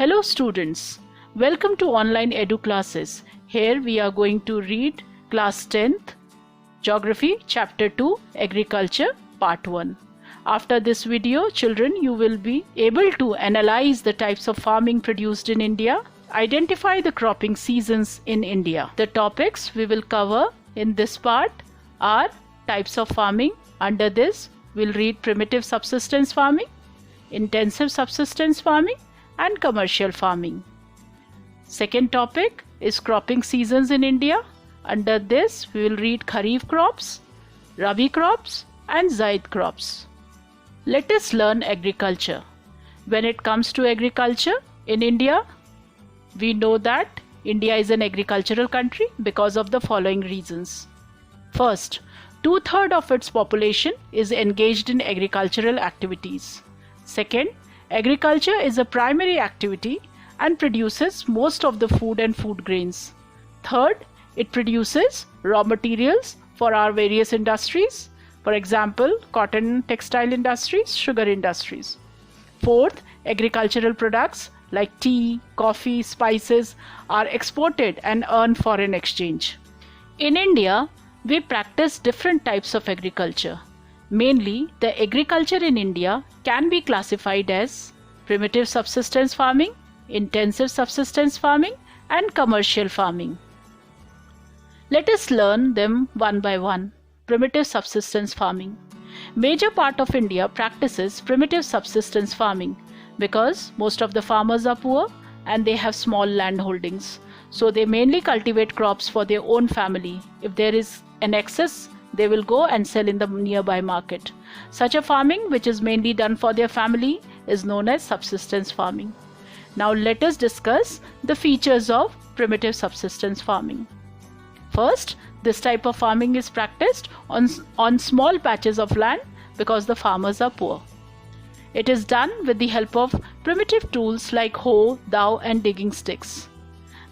Hello students, welcome to online edu classes. Here we are going to read class 10th Geography chapter 2 Agriculture part 1. After this video, children, you will be able to analyze the types of farming produced in India, identify the cropping seasons in India. The topics we will cover in this part are types of farming. Under this, we'll read primitive subsistence farming, intensive subsistence farming, and commercial farming. Second topic is cropping seasons in India. Under this, we will read Kharif crops, Rabi crops, and Zaid crops. Let us learn agriculture. When it comes to agriculture in India, we know that India is an agricultural country because of the following reasons. First, 2/3 of its population is engaged in agricultural activities. Second, agriculture is a primary activity and produces most of the food and food grains. Third, it produces raw materials for our various industries, for example, cotton textile industries, sugar industries. Fourth, agricultural products like tea, coffee, spices are exported and earn foreign exchange. In India, we practice different types of agriculture. Mainly, the agriculture in India can be classified as primitive subsistence farming, intensive subsistence farming, and commercial farming. Let us learn them one by one. Primitive subsistence farming. Major part of India practices primitive subsistence farming because most of the farmers are poor and they have small land holdings. So they mainly cultivate crops for their own family. If there is an excess, they will go and sell in the nearby market. Such a farming, which is mainly done for their family, is known as subsistence farming. Now let us discuss the features of primitive subsistence farming. First, this type of farming is practiced on small patches of land because the farmers are poor. It is done with the help of primitive tools like hoe, dhow, and digging sticks.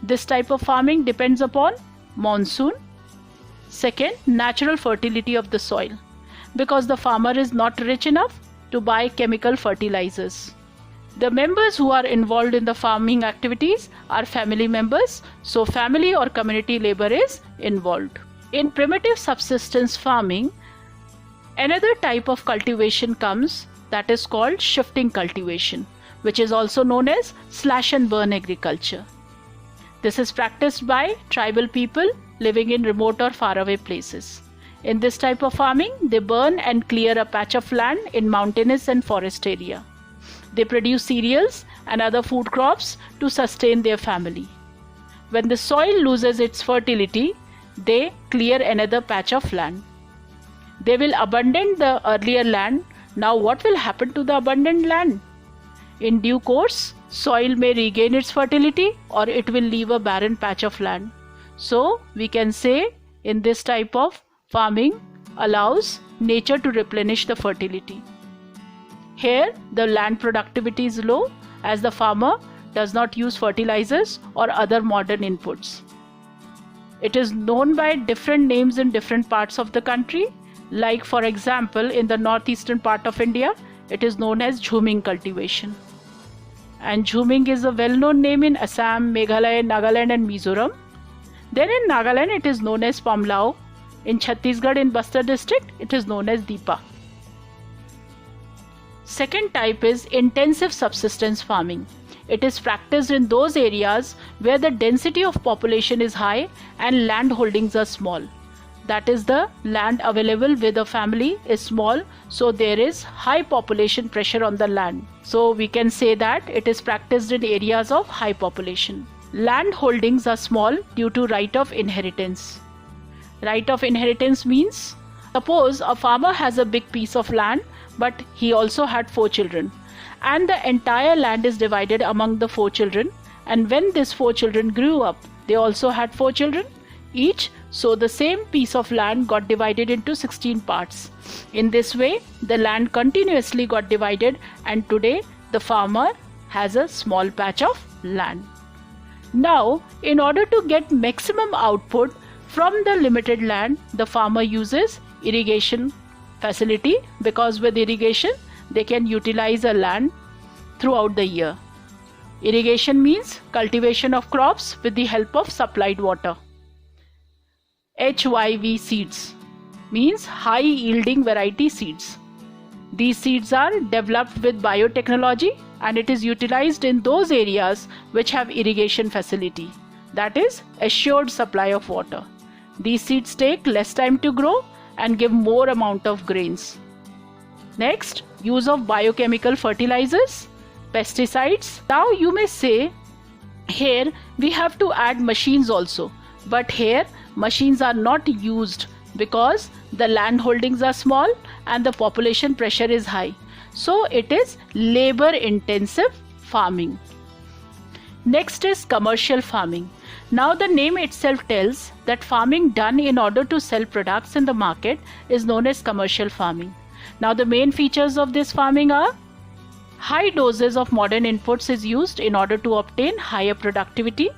This type of farming depends upon monsoon. Second, natural fertility of the soil, because the farmer is not rich enough to buy chemical fertilizers. The members who are involved in the farming activities are family members, so family or community labor is involved. In primitive subsistence farming, another type of cultivation comes that is called shifting cultivation, which is also known as slash and burn agriculture. This is practiced by tribal people living in remote or faraway places. In this type of farming, they burn and clear a patch of land in mountainous and forest area. They produce cereals and other food crops to sustain their family. When the soil loses its fertility, they clear another patch of land. They will abandon the earlier land. Now what will happen to the abandoned land? In due course, soil may regain its fertility or it will leave a barren patch of land. So we can say in this type of farming allows nature to replenish the fertility. Here the land productivity is low as the farmer does not use fertilizers or other modern inputs. It is known by different names in different parts of the country. Like for example, in the northeastern part of India, it is known as Jhuming cultivation. And Jhuming is a well-known name in Assam, Meghalaya, Nagaland and Mizoram. Then in Nagaland it is known as Pamlao. In Chhattisgarh in Bastar district it is known as Deepa. Second type is intensive subsistence farming. It is practiced in those areas where the density of population is high and land holdings are small. That is, the land available with a family is small, so there is high population pressure on the land. So we can say that it is practiced in areas of high population. Land holdings are small due to right of inheritance. Right of inheritance means, suppose a farmer has a big piece of land, but he also had 4 children, and the entire land is divided among the 4 children, and when these 4 children grew up, they also had 4 children each, so the same piece of land got divided into 16 parts. In this way, the land continuously got divided, and today the farmer has a small patch of land. Now, in order to get maximum output from the limited land, the farmer uses irrigation facility, because with irrigation they can utilize a land throughout the year. Irrigation means cultivation of crops with the help of supplied water. HYV seeds means high yielding variety seeds. These seeds are developed with biotechnology and it is utilized in those areas which have irrigation facility, that is assured supply of water. These seeds take less time to grow and give more amount of grains. Next, use of biochemical fertilizers, pesticides. Now you may say, here we have to add machines also, but here machines are not used because the land holdings are small and the population pressure is high. So it is labor intensive farming. Next is commercial farming. Now the name itself tells that farming done in order to sell products in the market is known as commercial farming. Now the main features of this farming are high doses of modern inputs is used in order to obtain higher productivity.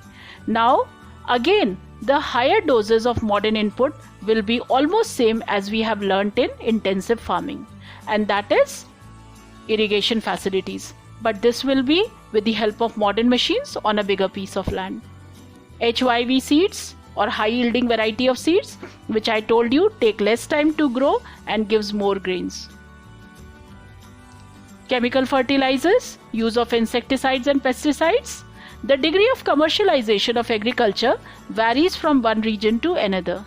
Now again, the higher doses of modern input will be almost same as we have learnt in intensive farming, and that is irrigation facilities, but this will be with the help of modern machines on a bigger piece of land. HYV seeds or high yielding variety of seeds, which I told you take less time to grow and gives more grains. Chemical fertilizers, use of insecticides and pesticides. The degree of commercialization of agriculture varies from one region to another.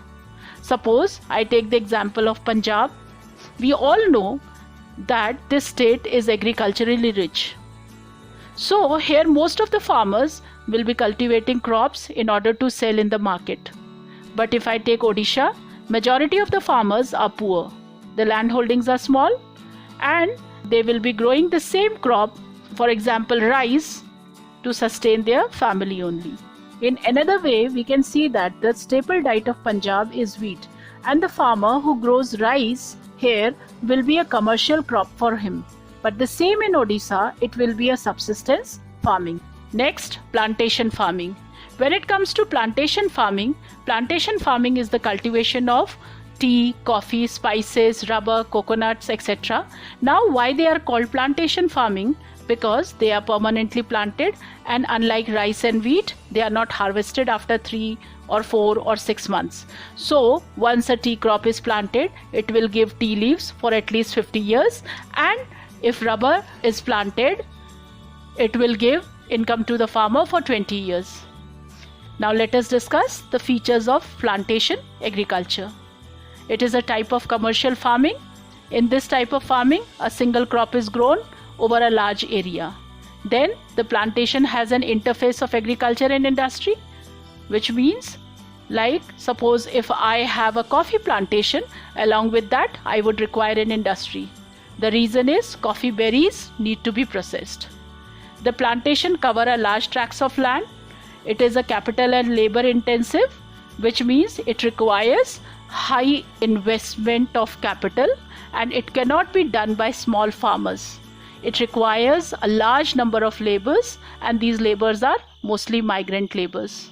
Suppose I take the example of Punjab. We all know that this state is agriculturally rich. So here most of the farmers will be cultivating crops in order to sell in the market. But if I take Odisha, majority of the farmers are poor. The land holdings are small and they will be growing the same crop, for example rice, to sustain their family only. In another way, we can see that the staple diet of Punjab is wheat, and the farmer who grows rice here will be a commercial crop for him. But the same in Odisha, it will be a subsistence farming. Next, plantation farming. When it comes to plantation farming is the cultivation of tea, coffee, spices, rubber, coconuts, etc. Now, why they are called plantation farming? Because they are permanently planted, and unlike rice and wheat, they are not harvested after 3 or 4 or 6 months. So once a tea crop is planted, it will give tea leaves for at least 50 years, and if rubber is planted, it will give income to the farmer for 20 years. Now let us discuss the features of plantation agriculture. It is a type of commercial farming. In this type of farming, a single crop is grown over a large area. Then the plantation has an interface of agriculture and industry, which means, like suppose if I have a coffee plantation, along with that I would require an industry. The reason is coffee berries need to be processed. The plantation cover a large tracts of land. It is a capital and labor intensive, which means it requires high investment of capital and it cannot be done by small farmers. It requires a large number of laborers, and these laborers are mostly migrant laborers.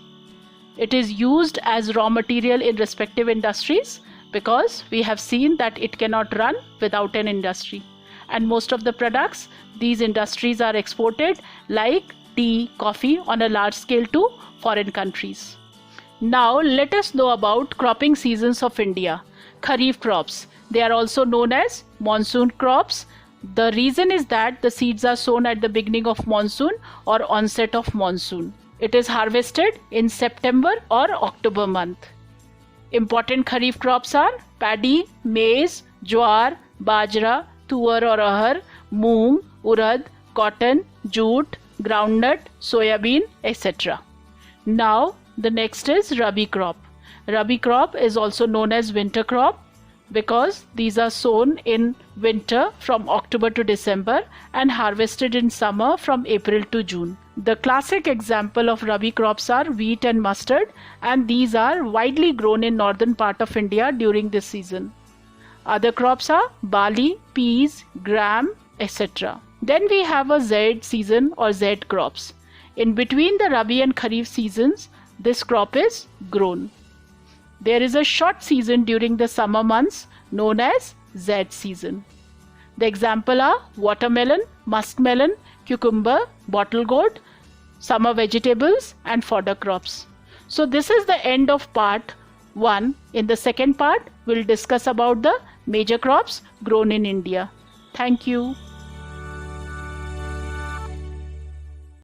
It is used as raw material in respective industries because we have seen that it cannot run without an industry. And most of the products, these industries are exported like tea, coffee on a large scale to foreign countries. Now let us know about cropping seasons of India. Kharif crops. They are also known as monsoon crops. The reason is that the seeds are sown at the beginning of monsoon or onset of monsoon. It is harvested in September or October month. Important Kharif crops are paddy, maize, jowar, bajra, tuar or ahar, moong, urad, cotton, jute, groundnut, soybean, etc. Now the next is Rabi crop. Rabi crop is also known as winter crop because these are sown in winter from October to December and harvested in summer from April to June. The classic example of Rabi crops are wheat and mustard, and these are widely grown in northern part of India during this season. Other crops are barley, peas, gram, etc. Then we have a Z season or Z crops. In between the Rabi and Kharif seasons, this crop is grown. There is a short season during the summer months known as Z season. The example are watermelon, muskmelon, cucumber, bottle gourd, summer vegetables and fodder crops. So this is the end of part 1. In the second part, we'll discuss about the major crops grown in India. Thank you.